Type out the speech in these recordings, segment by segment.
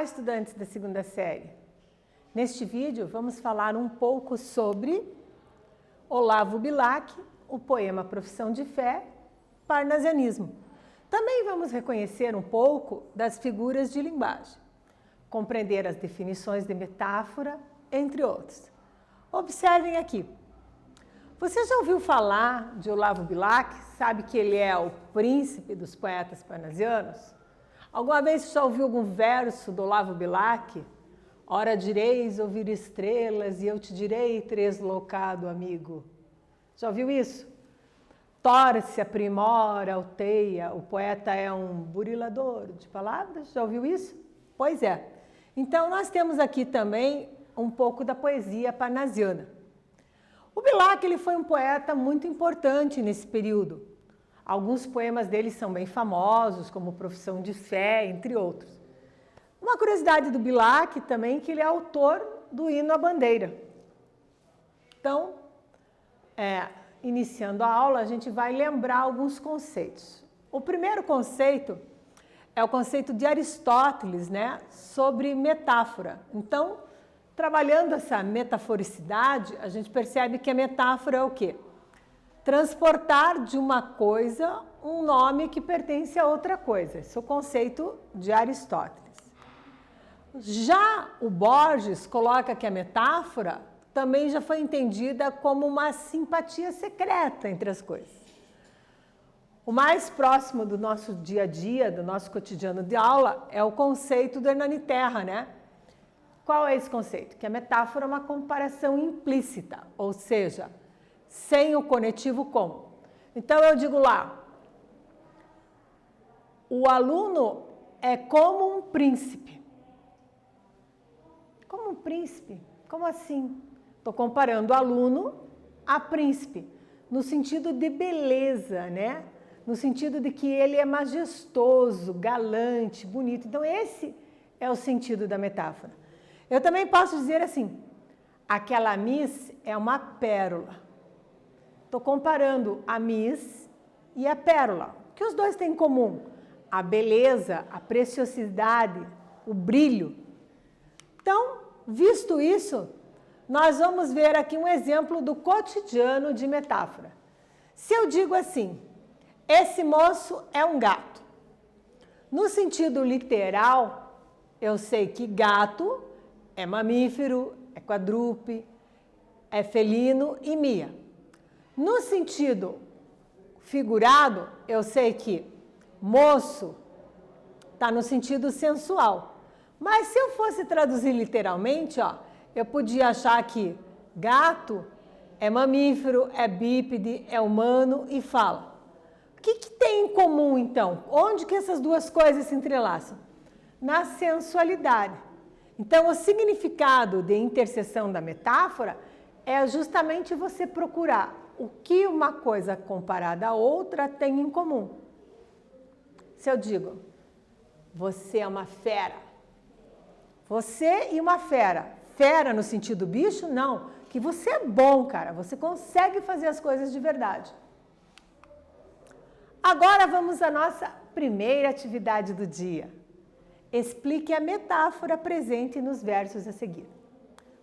Olá, estudantes da segunda série. Neste vídeo vamos falar um pouco sobre Olavo Bilac, o poema Profissão de Fé, parnasianismo. Também vamos reconhecer um pouco das figuras de linguagem, compreender as definições de metáfora, entre outros. Observem aqui. Você já ouviu falar de Olavo Bilac? Sabe que ele é o príncipe dos poetas parnasianos? Alguma vez você já ouviu algum verso do Olavo Bilac? Ora direis ouvir estrelas e eu te direi translocado amigo. Já ouviu isso? Torce, aprimora, alteia, o poeta é um burilador de palavras. Já ouviu isso? Pois é. Então nós temos aqui também um pouco da poesia parnasiana. O Bilac ele foi um poeta muito importante nesse período. Alguns poemas dele são bem famosos, como Profissão de Fé, entre outros. Uma curiosidade do Bilac também é que ele é autor do Hino à Bandeira. Então, iniciando a aula, a gente vai lembrar alguns conceitos. O primeiro conceito é o conceito de Aristóteles, né, sobre metáfora. Então, trabalhando essa metaforicidade, a gente percebe que a metáfora é o quê? Transportar de uma coisa um nome que pertence a outra coisa. Esse é o conceito de Aristóteles. Já o Borges coloca que a metáfora também já foi entendida como uma simpatia secreta entre as coisas. O mais próximo do nosso dia a dia, do nosso cotidiano de aula, é o conceito do Hernani Terra, né? Qual é esse conceito? Que a metáfora é uma comparação implícita, ou seja, sem o conectivo com. Então eu digo lá, o aluno é como um príncipe. Como um príncipe? Como assim? Estou comparando o aluno a príncipe, no sentido de beleza, né? No sentido de que ele é majestoso, galante, bonito. Então esse é o sentido da metáfora. Eu também posso dizer assim, aquela Miss é uma pérola. Estou comparando a Miss e a pérola. O que os dois têm em comum? A beleza, a preciosidade, o brilho. Então, visto isso, nós vamos ver aqui um exemplo do cotidiano de metáfora. Se eu digo assim, esse moço é um gato. No sentido literal, eu sei que gato é mamífero, é quadrúpede, é felino e mia. No sentido figurado, eu sei que moço está no sentido sensual. Mas se eu fosse traduzir literalmente, ó, eu podia achar que gato é mamífero, é bípede, é humano e fala. O que tem em comum, então? Onde que essas duas coisas se entrelaçam? Na sensualidade. Então, o significado de interseção da metáfora é justamente você procurar o que uma coisa comparada à outra tem em comum. Se eu digo, você é uma fera. Você e uma fera. Fera no sentido bicho? Não. Que você é bom, cara. Você consegue fazer as coisas de verdade. Agora vamos à nossa primeira atividade do dia. Explique a metáfora presente nos versos a seguir.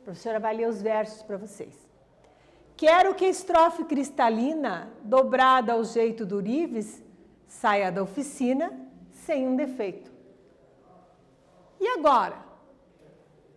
A professora vai ler os versos para vocês. Quero que a estrofe cristalina, dobrada ao jeito do Urives, saia da oficina sem um defeito. E agora?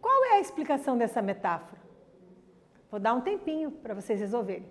Qual é a explicação dessa metáfora? Vou dar um tempinho para vocês resolverem.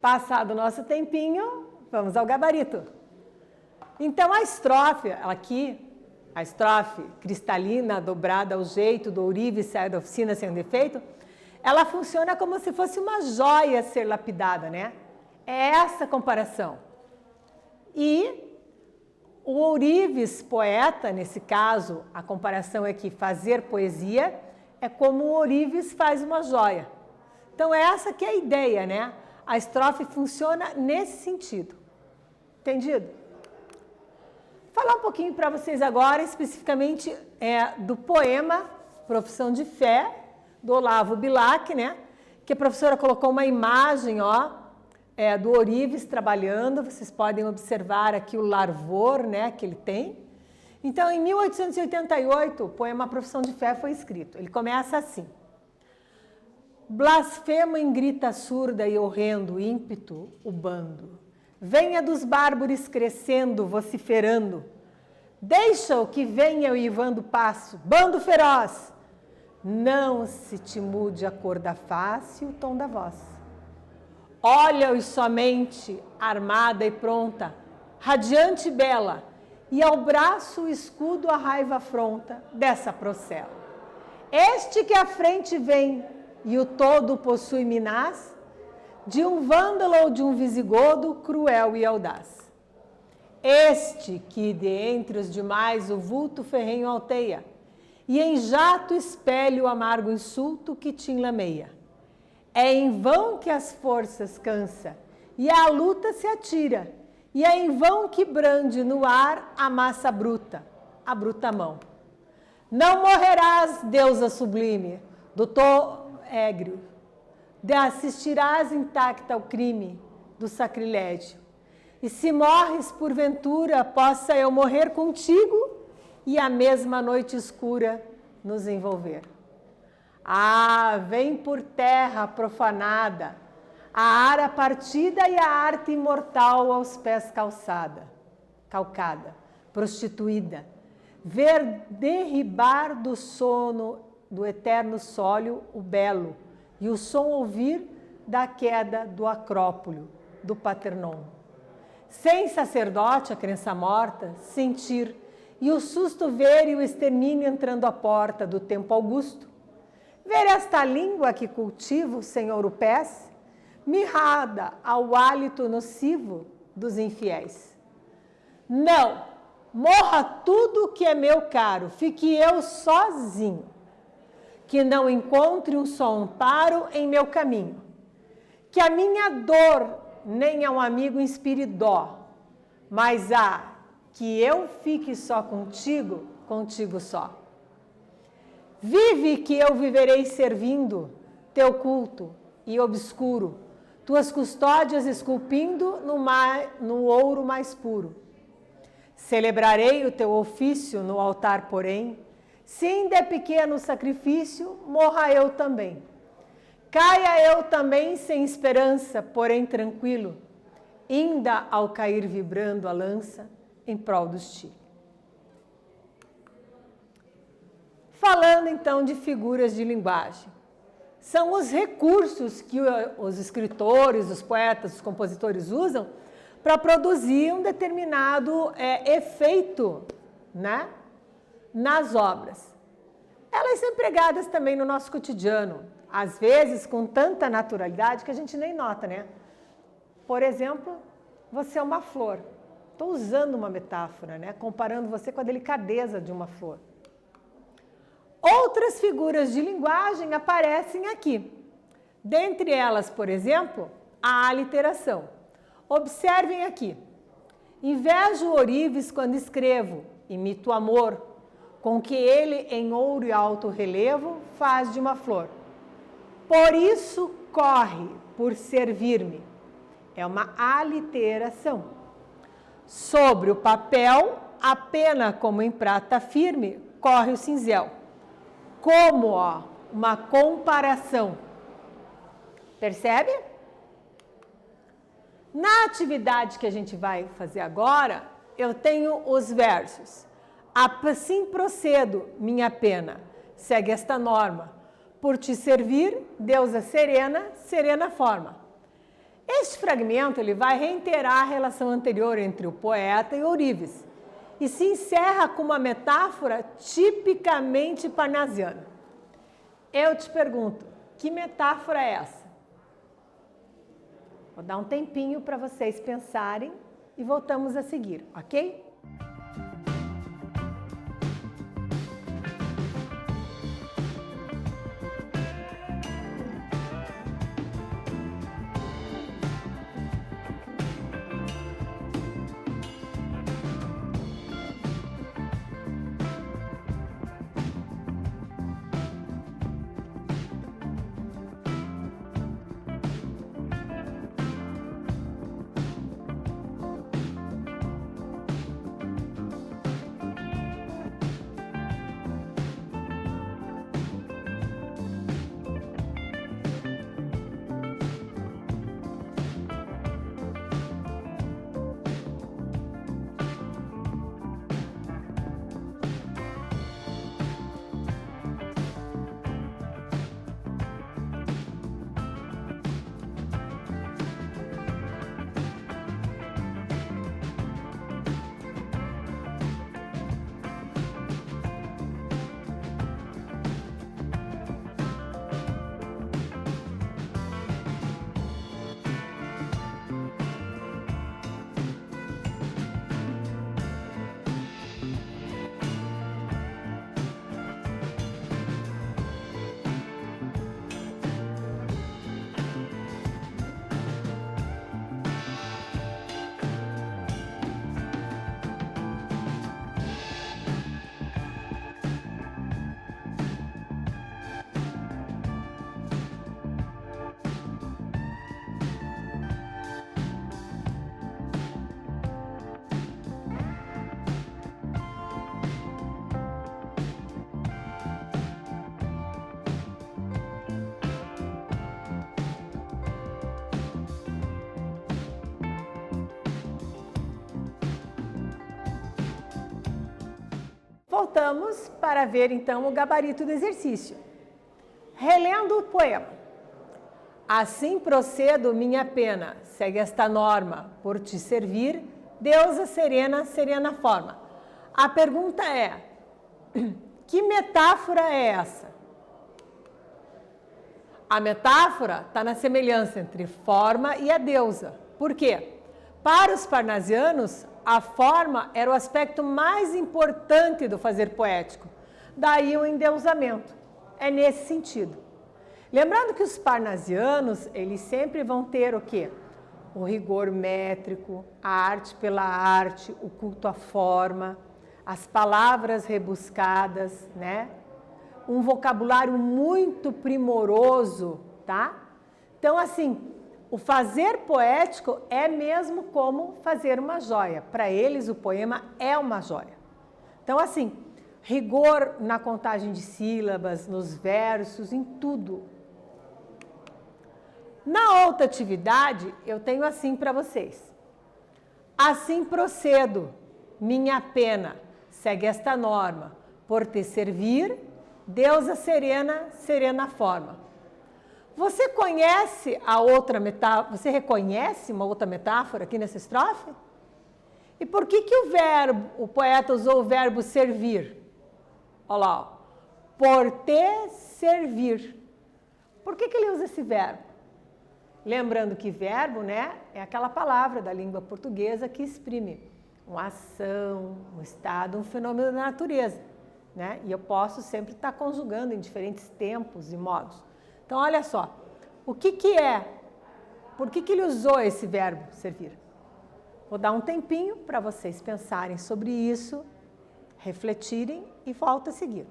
Passado o nosso tempinho, vamos ao gabarito. Então, a estrofe, aqui, a estrofe cristalina, dobrada ao jeito do ourives, sai da oficina sem defeito, ela funciona como se fosse uma joia a ser lapidada, né? É essa a comparação. E o ourives poeta, nesse caso, a comparação é que fazer poesia é como o ourives faz uma joia. Então, essa que é a ideia, né? A estrofe funciona nesse sentido. Entendido? Falar um pouquinho para vocês agora, especificamente do poema Profissão de Fé, do Olavo Bilac, né? Que a professora colocou uma imagem, ó, do ourives trabalhando. Vocês podem observar aqui o larvor, né, que ele tem. Então, em 1888, o poema Profissão de Fé foi escrito. Ele começa assim: blasfemo em grita surda e horrendo ímpeto o bando. Venha dos bárbaros crescendo, vociferando. Deixa-o que venha o ivando passo, bando feroz. Não se te mude a cor da face e o tom da voz. Olha-os somente, armada e pronta, radiante e bela, e ao braço o escudo a raiva afronta dessa procela. Este que à frente vem e o todo possui minaz, de um vândalo ou de um visigodo cruel e audaz. Este que de entre os demais o vulto ferrenho alteia, e em jato espelha o amargo insulto que te enlameia. É em vão que as forças cansa, e à luta se atira, e é em vão que brande no ar a massa bruta, a bruta mão. Não morrerás, deusa sublime, doutor égrio, de assistirás intacta ao crime do sacrilégio. E se morres porventura, possa eu morrer contigo e a mesma noite escura nos envolver. Ah, vem por terra profanada, a ara partida e a arte imortal aos pés calcada, prostituída, ver derribar do sono do eterno sólio o belo, e o som ouvir da queda do Acrópole, do Paternon. Sem sacerdote, a crença morta, sentir, e o susto ver e o extermínio entrando à porta do tempo augusto. Ver esta língua que cultivo, Senhor, o pés, mirrada ao hálito nocivo dos infiéis. Não, morra tudo que é meu caro, fique eu sozinho, que não encontre um só amparo em meu caminho, que a minha dor nem a um amigo inspire dó, mas que eu fique só contigo, contigo só. Vive que eu viverei servindo teu culto e obscuro, tuas custódias esculpindo no ouro mais puro. Celebrarei o teu ofício no altar, porém, se ainda é pequeno o sacrifício, morra eu também. Caia eu também sem esperança, porém tranquilo, ainda ao cair vibrando a lança em prol dos ti. Falando então de figuras de linguagem, são os recursos que os escritores, os poetas, os compositores usam para produzir um determinado efeito, né, nas obras. Elas são empregadas também no nosso cotidiano, às vezes com tanta naturalidade que a gente nem nota, né? Por exemplo, você é uma flor. Estou usando uma metáfora, né? Comparando você com a delicadeza de uma flor. Outras figuras de linguagem aparecem aqui. Dentre elas, por exemplo, a aliteração. Observem aqui. Invejo o ourives quando escrevo, imito o amor, com que ele em ouro e alto relevo faz de uma flor. Por isso corre, por servir-me. É uma aliteração. Sobre o papel, a pena como em prata firme, corre o cinzel. Como, uma comparação. Percebe? Na atividade que a gente vai fazer agora, eu tenho os versos. Assim procedo, minha pena, segue esta norma. Por te servir, deusa serena, serena forma. Este fragmento ele vai reiterar a relação anterior entre o poeta e Ourives e se encerra com uma metáfora tipicamente parnasiana. Eu te pergunto, que metáfora é essa? Vou dar um tempinho para vocês pensarem e voltamos a seguir, ok? Voltamos para ver então o gabarito do exercício. Relendo o poema. Assim procedo, minha pena, segue esta norma, por te servir, deusa serena, serena forma. A pergunta é, que metáfora é essa? A metáfora está na semelhança entre forma e a deusa. Por quê? Para os parnasianos, a forma era o aspecto mais importante do fazer poético. Daí o endeusamento. É nesse sentido. Lembrando que os parnasianos, eles sempre vão ter o quê? O rigor métrico, a arte pela arte, o culto à forma, as palavras rebuscadas, né? Um vocabulário muito primoroso, tá? Então, assim, o fazer poético é mesmo como fazer uma joia. Para eles, o poema é uma joia. Então, assim, rigor na contagem de sílabas, nos versos, em tudo. Na outra atividade, eu tenho assim para vocês. Assim procedo, minha pena, segue esta norma, por te servir, deusa serena, serena forma. Você conhece a outra metáfora? Você reconhece uma outra metáfora aqui nessa estrofe? E por que o poeta usou o verbo servir? Olha lá, ó. Por te servir. Por que ele usa esse verbo? Lembrando que verbo, né, é aquela palavra da língua portuguesa que exprime uma ação, um estado, um fenômeno da natureza, né? E eu posso sempre estar conjugando em diferentes tempos e modos. Então, olha só, o que é? Por que ele usou esse verbo, servir? Vou dar um tempinho para vocês pensarem sobre isso, refletirem e volto a seguir.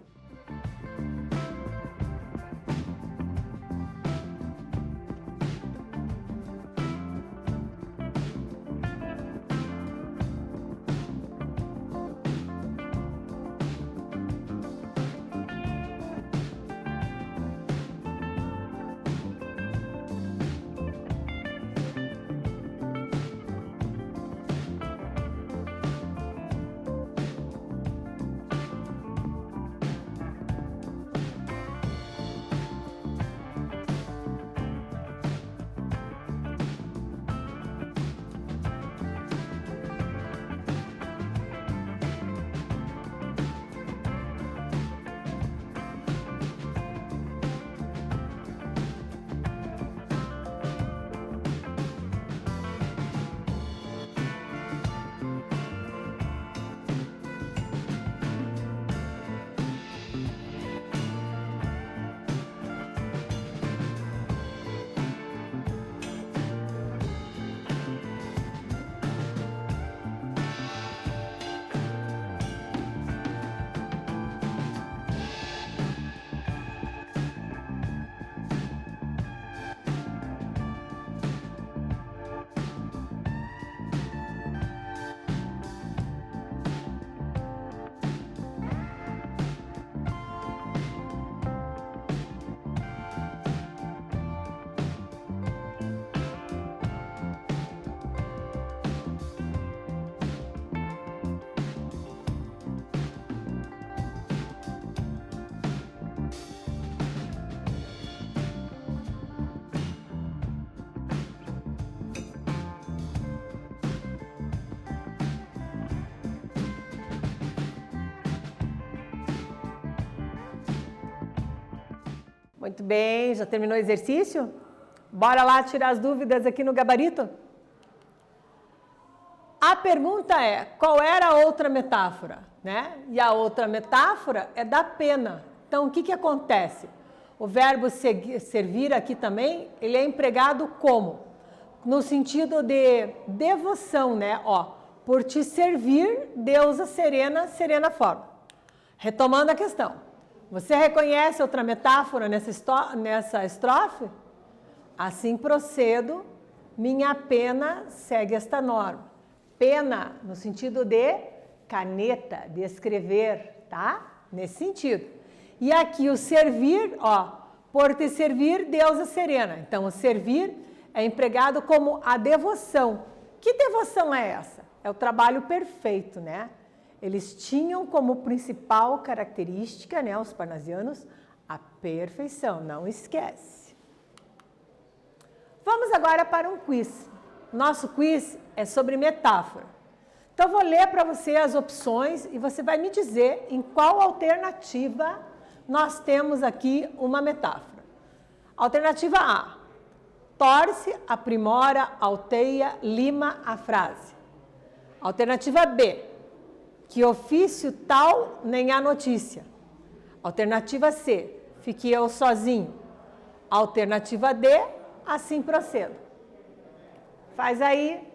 Muito bem, já terminou o exercício? Bora lá tirar as dúvidas aqui no gabarito? A pergunta é, qual era a outra metáfora, né? E a outra metáfora é da pena. Então, o que que acontece? O verbo servir aqui também, ele é empregado como? No sentido de devoção, né? Ó, por te servir, deusa serena, serena forma. Retomando a questão. Você reconhece outra metáfora nessa estrofe? Assim procedo, minha pena segue esta norma. Pena no sentido de caneta, de escrever, tá? Nesse sentido. E aqui o servir, ó, por te servir, deusa serena. Então, o servir é empregado como a devoção. Que devoção é essa? É o trabalho perfeito, né? Eles tinham como principal característica, né, os parnasianos, a perfeição, não esquece. Vamos agora para um quiz. Nosso quiz é sobre metáfora. Então, eu vou ler para você as opções e você vai me dizer em qual alternativa nós temos aqui uma metáfora. Alternativa A, torce, aprimora, alteia, lima a frase. Alternativa B, que ofício tal nem há notícia. Alternativa C, fique eu sozinho. Alternativa D, assim procedo. Faz aí,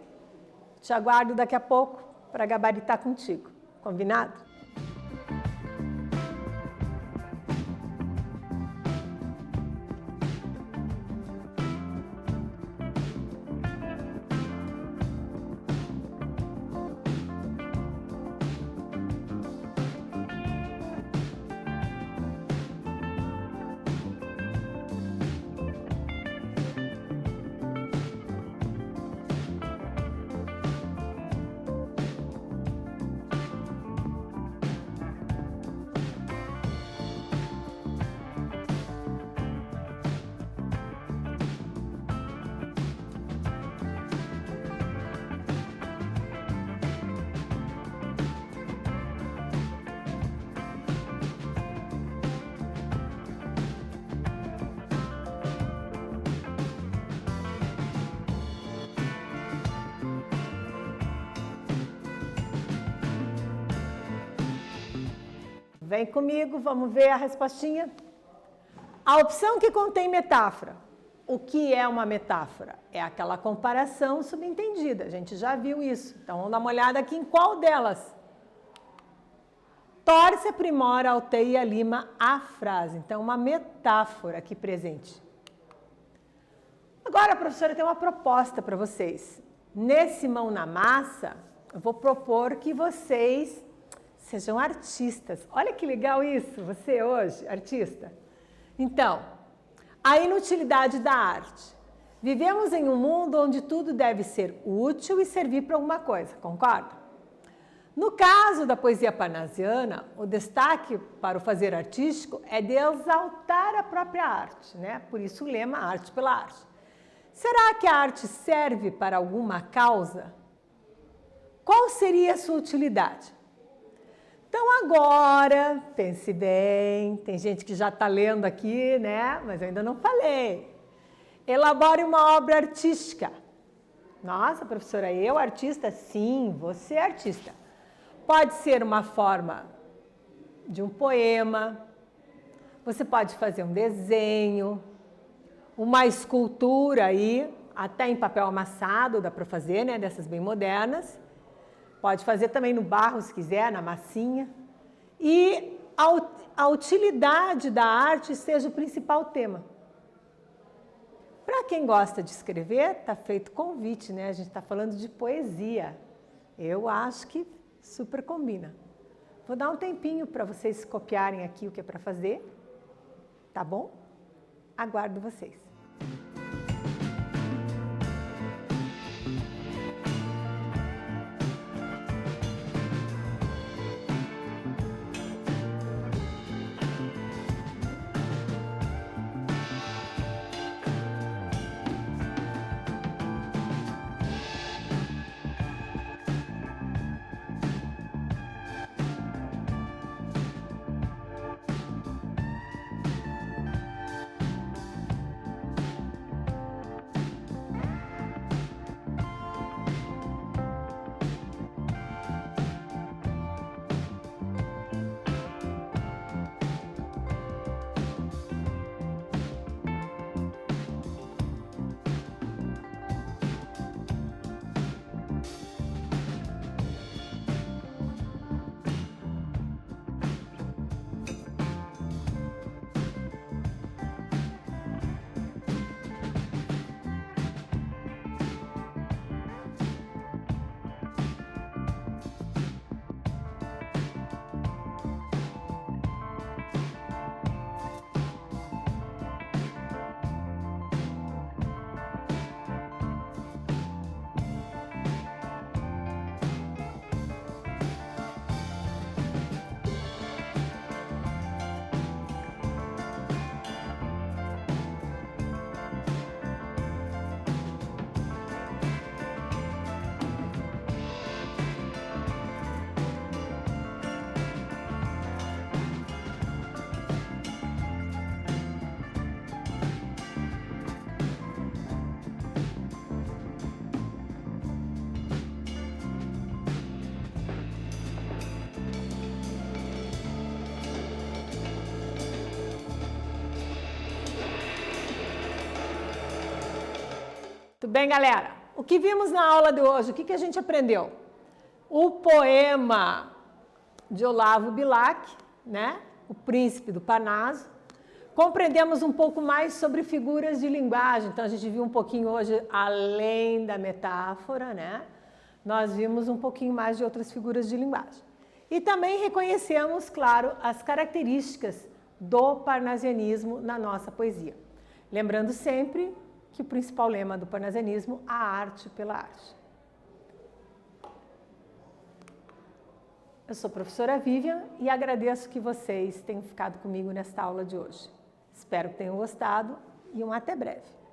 te aguardo daqui a pouco para gabaritar contigo. Combinado? Vem comigo, vamos ver a respostinha. A opção que contém metáfora. O que é uma metáfora? É aquela comparação subentendida. A gente já viu isso. Então, vamos dar uma olhada aqui em qual delas. Torce, aprimora, alteia, lima a frase. Então, uma metáfora aqui presente. Agora, a professora tem uma proposta para vocês. Nesse Mão na Massa, eu vou propor que vocês sejam artistas. Olha que legal isso, você hoje, artista. Então, a inutilidade da arte. Vivemos em um mundo onde tudo deve ser útil e servir para alguma coisa, concorda? No caso da poesia parnasiana, o destaque para o fazer artístico é de exaltar a própria arte, né? Por isso o lema Arte pela Arte. Será que a arte serve para alguma causa? Qual seria a sua utilidade? Então agora, pense bem, tem gente que já está lendo aqui, né? Mas eu ainda não falei. Elabore uma obra artística. Nossa, professora, eu artista? Sim, você é artista. Pode ser uma forma de um poema, você pode fazer um desenho, uma escultura aí, até em papel amassado, dá para fazer, né? Dessas bem modernas. Pode fazer também no barro, se quiser, na massinha. E a utilidade da arte seja o principal tema. Para quem gosta de escrever, está feito convite, né? A gente está falando de poesia. Eu acho que super combina. Vou dar um tempinho para vocês copiarem aqui o que é para fazer. Tá bom? Aguardo vocês. bem, galera? O que vimos na aula de hoje? O que a gente aprendeu? O poema de Olavo Bilac, né? O Príncipe do Parnaso. Compreendemos um pouco mais sobre figuras de linguagem. Então, a gente viu um pouquinho hoje, além da metáfora, né? Nós vimos um pouquinho mais de outras figuras de linguagem. E também reconhecemos, claro, as características do parnasianismo na nossa poesia. Lembrando sempre que o principal lema do parnasianismo, a arte pela arte. Eu sou a professora Vivian e agradeço que vocês tenham ficado comigo nesta aula de hoje. Espero que tenham gostado e até breve.